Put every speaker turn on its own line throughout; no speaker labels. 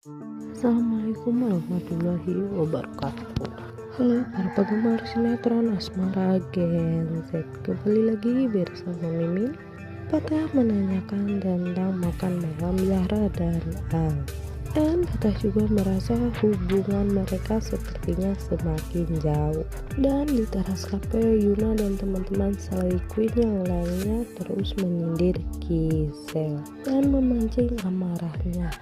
Assalamualaikum warahmatullahi wabarakatuh. Halo para penggemar sinetron Asmara Gen Z, kembali lagi bersama Mimin. Patah menanyakan tentang makan malam Zahra dan Al, dan Patah juga merasa hubungan mereka sepertinya semakin jauh. Dan di teras kafe, Yuna dan teman-teman Slay Queen yang lainnya terus menyindir Gisel dan memancing amarahnya.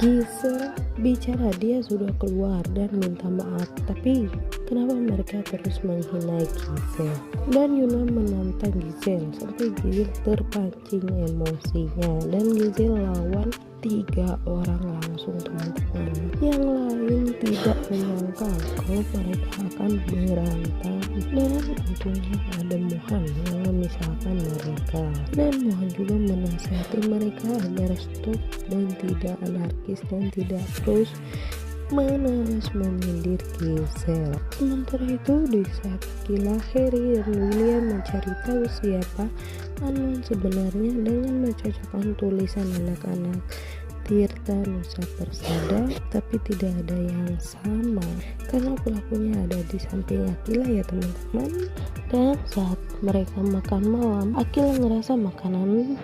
Gisel bicara dia sudah keluar dan minta maaf, tapi kenapa mereka terus menghina Gisel? Dan Yuna menantang Gisel sampai Gisel terpancing emosinya, dan Gisel lawan 3 orang langsung, teman-teman. Yang lain tidak menyangka kalau mereka akan berantem, dan untungnya ada Mohan yang memisahkan mereka, dan Mohan juga menasihati mereka agar stop dan tidak anarkis dan tidak terus menerus menyindir Gisel. Sementara itu di saat Akila, Harry dan William mencari tahu siapa Anon sebenarnya dengan mencocokkan tulisan anak-anak Tirta Nusa Persada, tapi tidak ada yang sama karena pelakunya ada di samping Akila ya teman-teman. Dan saat mereka makan malam, Akila ngerasa makanannya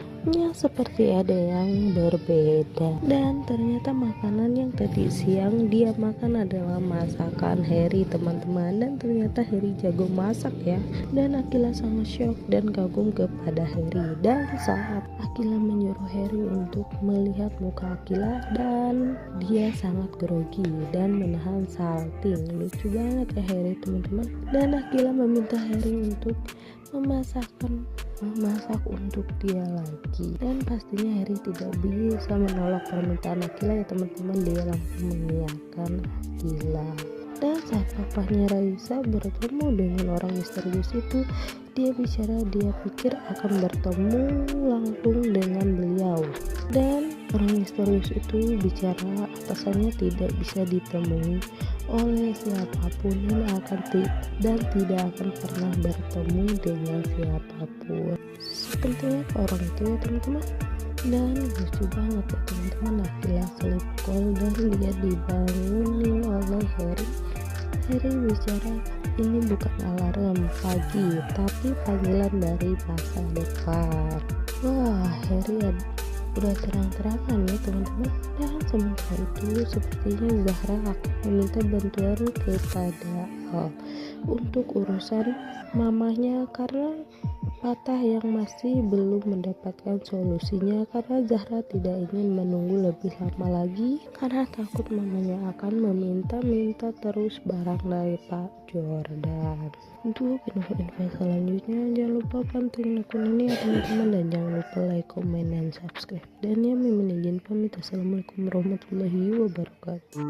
seperti ada yang berbeda, dan ternyata makanan yang tadi siang dia makan adalah masakan Harry, teman-teman. Dan ternyata Harry jago masak ya, dan Akila sangat shock dan kagum kepada Harry. Dan saat Akila menyuruh Harry untuk melihat muka Akila, dan dia sangat grogi dan menahan salting. Lucu banget ya Harry, teman-teman. Dan Akila meminta Harry untuk memasak untuk dia lagi, dan pastinya Harry tidak bisa menolak permintaan Akila ya teman-teman. Dia langsung mengiyakan Akila. Dan saat papanya Raisa bertemu dengan orang misterius itu, dia bicara dia pikir akan bertemu langsung dengan beliau, dan orang misterius itu bicara atasannya tidak bisa ditemui oleh siapapun dan tidak akan pernah bertemu dengan siapapun. Sepertinya orang itu ya teman-teman. Dan lucu banget ya teman-teman, Akila sleep call dan dia dibangunin oleh Harry. Harry bicara, ini bukan alarm pagi tapi panggilan dari masa depan. Wah, Harry udah terang-terangan ya teman-teman. Dan sementara itu sepertinya Zahra akan meminta bantuan kepada Al untuk urusan mamanya, karena Patah yang masih belum mendapatkan solusinya, karena Zahra tidak ingin menunggu lebih lama lagi karena takut mamanya akan meminta-minta terus barang dari Pak Jordan. Untuk info-info selanjutnya jangan lupa pantengin akun ini ya teman-teman, dan jangan lupa like, komen, dan subscribe. Dan ya, Mimin izin pamit. Assalamualaikum warahmatullahi wabarakatuh.